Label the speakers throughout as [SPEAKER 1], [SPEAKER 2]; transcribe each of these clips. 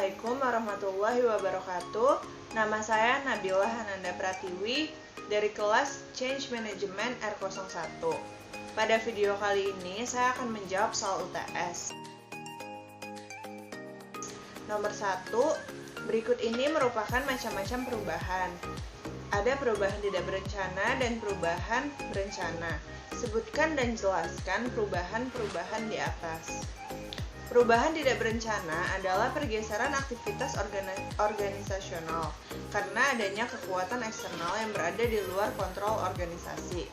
[SPEAKER 1] Assalamualaikum warahmatullahi wabarakatuh. Nama saya Nabila Hananda Pratiwi dari kelas Change Management R01. Pada video kali ini saya akan menjawab soal UTS. Nomor 1, berikut ini merupakan macam-macam perubahan. Ada perubahan tidak berencana dan perubahan berencana. Sebutkan dan jelaskan perubahan-perubahan di atas. Perubahan tidak berencana adalah pergeseran aktivitas organisasional karena adanya kekuatan eksternal yang berada di luar kontrol organisasi.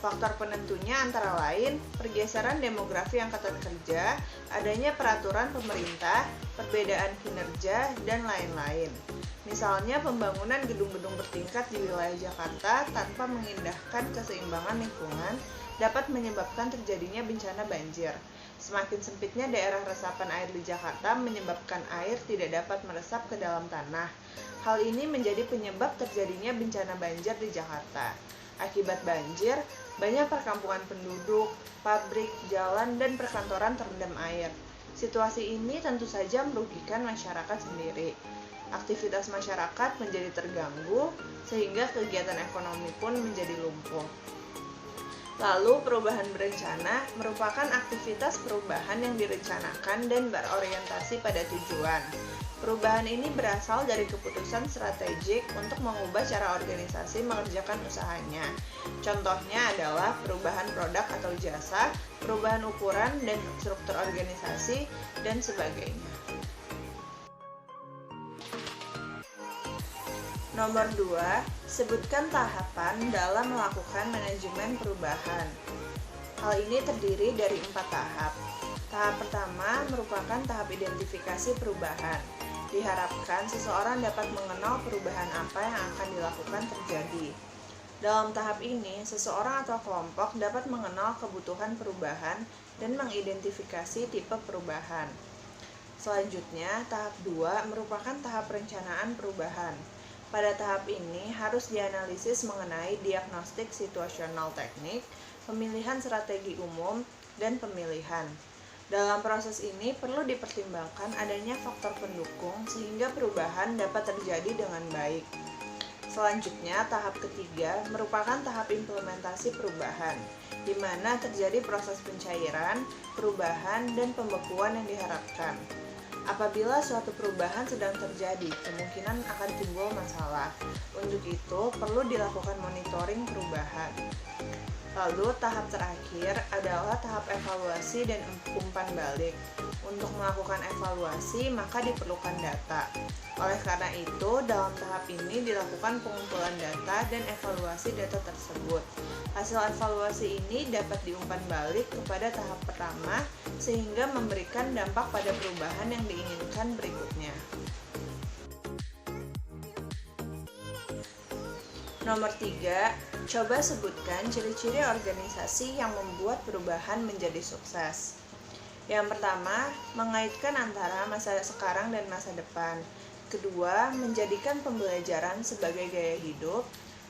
[SPEAKER 1] Faktor penentunya antara lain pergeseran demografi angkatan kerja, adanya peraturan pemerintah, perbedaan kinerja, dan lain-lain. Misalnya pembangunan gedung-gedung bertingkat di wilayah Jakarta tanpa mengindahkan keseimbangan lingkungan dapat menyebabkan terjadinya bencana banjir. Semakin sempitnya daerah resapan air di Jakarta menyebabkan air tidak dapat meresap ke dalam tanah. Hal ini menjadi penyebab terjadinya bencana banjir di Jakarta. Akibat banjir, banyak perkampungan penduduk, pabrik, jalan, dan perkantoran terendam air. Situasi ini tentu saja merugikan masyarakat sendiri. Aktivitas masyarakat menjadi terganggu, sehingga kegiatan ekonomi pun menjadi lumpuh. Lalu, perubahan berencana merupakan aktivitas perubahan yang direncanakan dan berorientasi pada tujuan. Perubahan ini berasal dari keputusan strategik untuk mengubah cara organisasi mengerjakan usahanya. Contohnya adalah perubahan produk atau jasa, perubahan ukuran dan struktur organisasi, dan sebagainya. Nomor 2, sebutkan tahapan dalam melakukan manajemen perubahan. Hal ini terdiri dari 4 tahap. Tahap pertama merupakan tahap identifikasi perubahan. Diharapkan seseorang dapat mengenal perubahan apa yang akan dilakukan terjadi. Dalam tahap ini, seseorang atau kelompok dapat mengenal kebutuhan perubahan dan mengidentifikasi tipe perubahan. Selanjutnya, tahap 2 merupakan tahap perencanaan perubahan. Pada tahap ini harus dianalisis mengenai diagnostik situasional teknik, pemilihan strategi umum, dan pemilihan. Dalam proses ini perlu dipertimbangkan adanya faktor pendukung sehingga perubahan dapat terjadi dengan baik. Selanjutnya, tahap ketiga merupakan tahap implementasi perubahan, di mana terjadi proses pencairan, perubahan, dan pembekuan yang diharapkan. Apabila suatu perubahan sedang terjadi, kemungkinan akan timbul masalah. Untuk itu, perlu dilakukan monitoring perubahan. Lalu, tahap terakhir adalah tahap evaluasi dan umpan balik. Untuk melakukan evaluasi, maka diperlukan data. Oleh karena itu, dalam tahap ini dilakukan pengumpulan data dan evaluasi data tersebut. Hasil evaluasi ini dapat diumpan balik kepada tahap pertama, sehingga memberikan dampak pada perubahan yang diinginkan berikutnya. Nomor 3, coba sebutkan ciri-ciri organisasi yang membuat perubahan menjadi sukses. Yang pertama, mengaitkan antara masa sekarang dan masa depan. Kedua, menjadikan pembelajaran sebagai gaya hidup.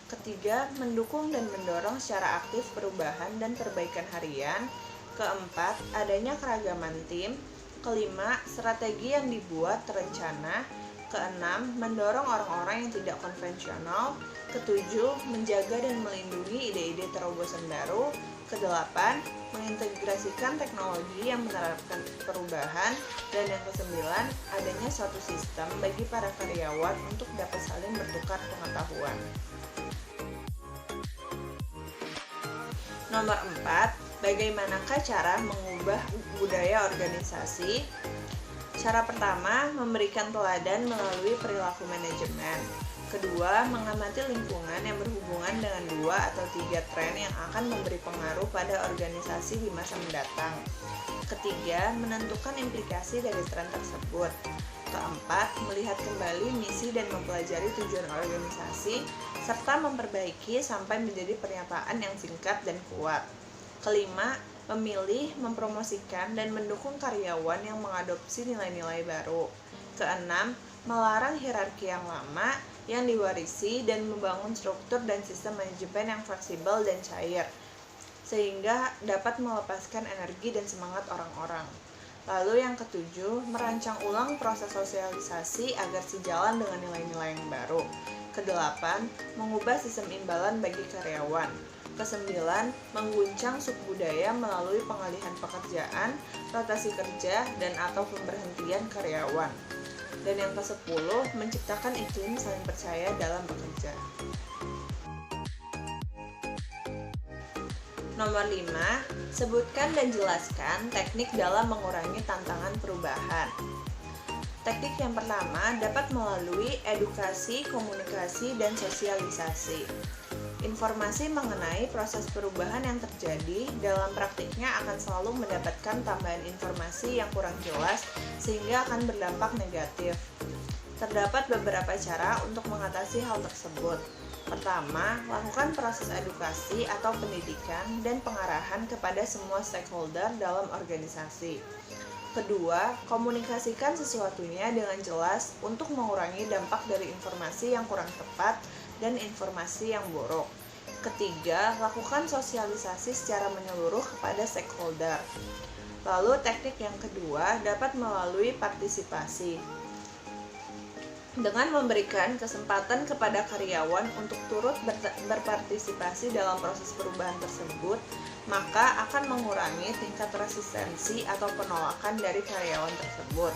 [SPEAKER 1] Ketiga, mendukung dan mendorong secara aktif perubahan dan perbaikan harian. Keempat, adanya keragaman tim. Kelima, strategi yang dibuat terencana. Keenam, mendorong orang-orang yang tidak konvensional. Ketujuh, menjaga dan melindungi ide-ide terobosan baru. Kedelapan, mengintegrasikan teknologi yang menerapkan perubahan. Dan yang kesembilan, adanya suatu sistem bagi para karyawan untuk dapat saling bertukar pengetahuan. Nomor 4, bagaimanakah cara mengubah budaya organisasi? Cara pertama, memberikan teladan melalui perilaku manajemen. Kedua, mengamati lingkungan yang berhubungan dengan 2 atau 3 tren yang akan memberi pengaruh pada organisasi di masa mendatang. Ketiga, menentukan implikasi dari tren tersebut. Keempat, melihat kembali misi dan mempelajari tujuan organisasi, serta memperbaiki sampai menjadi pernyataan yang singkat dan kuat. Kelima, memilih, mempromosikan, dan mendukung karyawan yang mengadopsi nilai-nilai baru. Keenam, melarang hierarki yang lama yang diwarisi dan membangun struktur dan sistem manajemen yang fleksibel dan cair, sehingga dapat melepaskan energi dan semangat orang-orang. Lalu yang ketujuh, merancang ulang proses sosialisasi agar sejalan dengan nilai-nilai yang baru. Kedelapan, mengubah sistem imbalan bagi karyawan. Kesembilan, mengguncang subbudaya melalui pengalihan pekerjaan, rotasi kerja, dan atau pemberhentian karyawan. Dan yang ke-10, menciptakan iklim saling percaya dalam bekerja. Nomor 5, sebutkan dan jelaskan teknik dalam mengurangi tantangan perubahan. Teknik yang pertama dapat melalui edukasi, komunikasi, dan sosialisasi. Informasi mengenai proses perubahan yang terjadi dalam praktiknya akan selalu mendapatkan tambahan informasi yang kurang jelas sehingga akan berdampak negatif. Terdapat beberapa cara untuk mengatasi hal tersebut. Pertama, lakukan proses edukasi atau pendidikan dan pengarahan kepada semua stakeholder dalam organisasi. Kedua, komunikasikan sesuatunya dengan jelas untuk mengurangi dampak dari informasi yang kurang tepat dan informasi yang buruk. Ketiga, lakukan sosialisasi secara menyeluruh kepada stakeholder. Lalu teknik yang kedua dapat melalui partisipasi. Dengan memberikan kesempatan kepada karyawan untuk turut berpartisipasi dalam proses perubahan tersebut, maka akan mengurangi tingkat resistensi atau penolakan dari karyawan tersebut.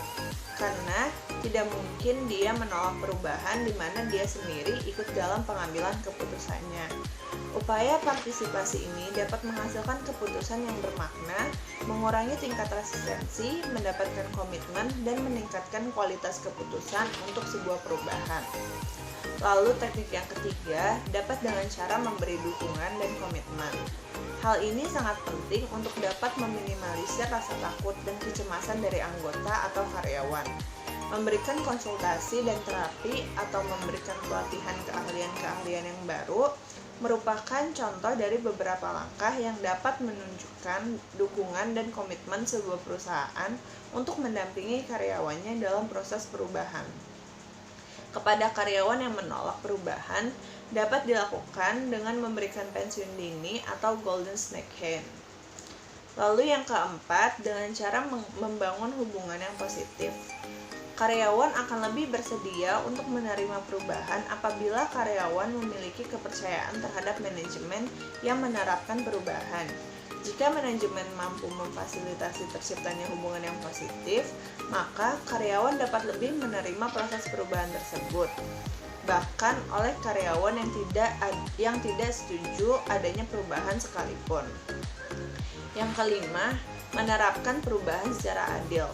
[SPEAKER 1] Karena tidak mungkin dia menolak perubahan di mana dia sendiri ikut dalam pengambilan keputusannya. Upaya partisipasi ini dapat menghasilkan keputusan yang bermakna, mengurangi tingkat resistensi, mendapatkan komitmen, dan meningkatkan kualitas keputusan untuk sebuah perubahan. Lalu teknik yang ketiga dapat dengan cara memberi dukungan dan komitmen. Hal ini sangat penting untuk dapat meminimalisir rasa takut dan kecemasan dari anggota atau karyawan. Memberikan konsultasi dan terapi atau memberikan pelatihan keahlian-keahlian yang baru merupakan contoh dari beberapa langkah yang dapat menunjukkan dukungan dan komitmen sebuah perusahaan untuk mendampingi karyawannya dalam proses perubahan. Kepada karyawan yang menolak perubahan, dapat dilakukan dengan memberikan pensiun dini atau golden snake hand. Lalu yang keempat, dengan cara membangun hubungan yang positif. Karyawan akan lebih bersedia untuk menerima perubahan apabila karyawan memiliki kepercayaan terhadap manajemen yang menerapkan perubahan. Jika manajemen mampu memfasilitasi terciptanya hubungan yang positif, maka karyawan dapat lebih menerima proses perubahan tersebut. Bahkan oleh karyawan yang tidak setuju adanya perubahan sekalipun. Yang kelima, menerapkan perubahan secara adil.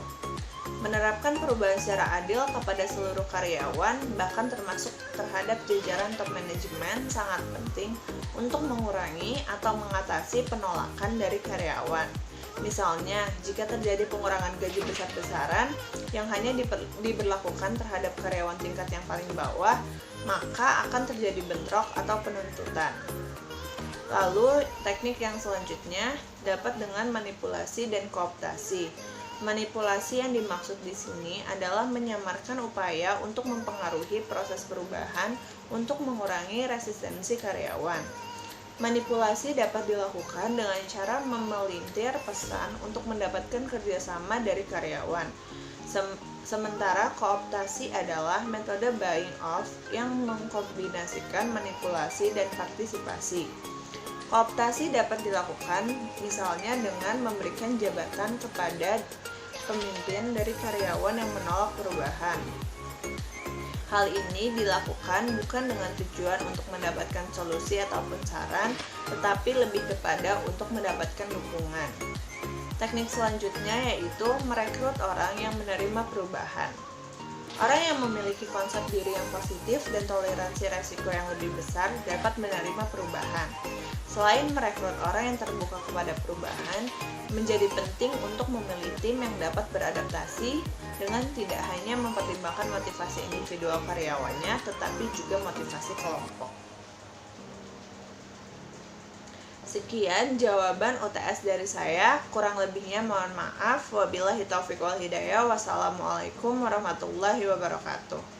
[SPEAKER 1] Menerapkan perubahan secara adil kepada seluruh karyawan, bahkan termasuk terhadap jajaran top manajemen, sangat penting untuk mengurangi atau mengatasi penolakan dari karyawan. Misalnya, jika terjadi pengurangan gaji besar-besaran yang hanya diberlakukan terhadap karyawan tingkat yang paling bawah, maka akan terjadi bentrok atau penuntutan. Lalu, teknik yang selanjutnya dapat dengan manipulasi dan kooptasi. Manipulasi yang dimaksud di sini adalah menyamarkan upaya untuk mempengaruhi proses perubahan untuk mengurangi resistensi karyawan. Manipulasi dapat dilakukan dengan cara memelintir pesan untuk mendapatkan kerjasama dari karyawan. Sementara kooptasi adalah metode buying off yang mengkombinasikan manipulasi dan partisipasi. Kooptasi dapat dilakukan misalnya dengan memberikan jabatan kepada pemimpin dari karyawan yang menolak perubahan. Hal ini dilakukan bukan dengan tujuan untuk mendapatkan solusi ataupun saran, tetapi lebih kepada untuk mendapatkan dukungan. Teknik selanjutnya yaitu merekrut orang yang menerima perubahan. Orang yang memiliki konsep diri yang positif dan toleransi resiko yang lebih besar dapat menerima perubahan. Selain merekrut orang yang terbuka kepada perubahan, menjadi penting untuk memilih tim yang dapat beradaptasi dengan tidak hanya mempertimbangkan motivasi individual karyawannya, tetapi juga motivasi kelompok. Sekian jawaban UTS dari saya, kurang lebihnya mohon maaf. Wabillahi taufiq wal hidayah. Wassalamualaikum warahmatullahi wabarakatuh.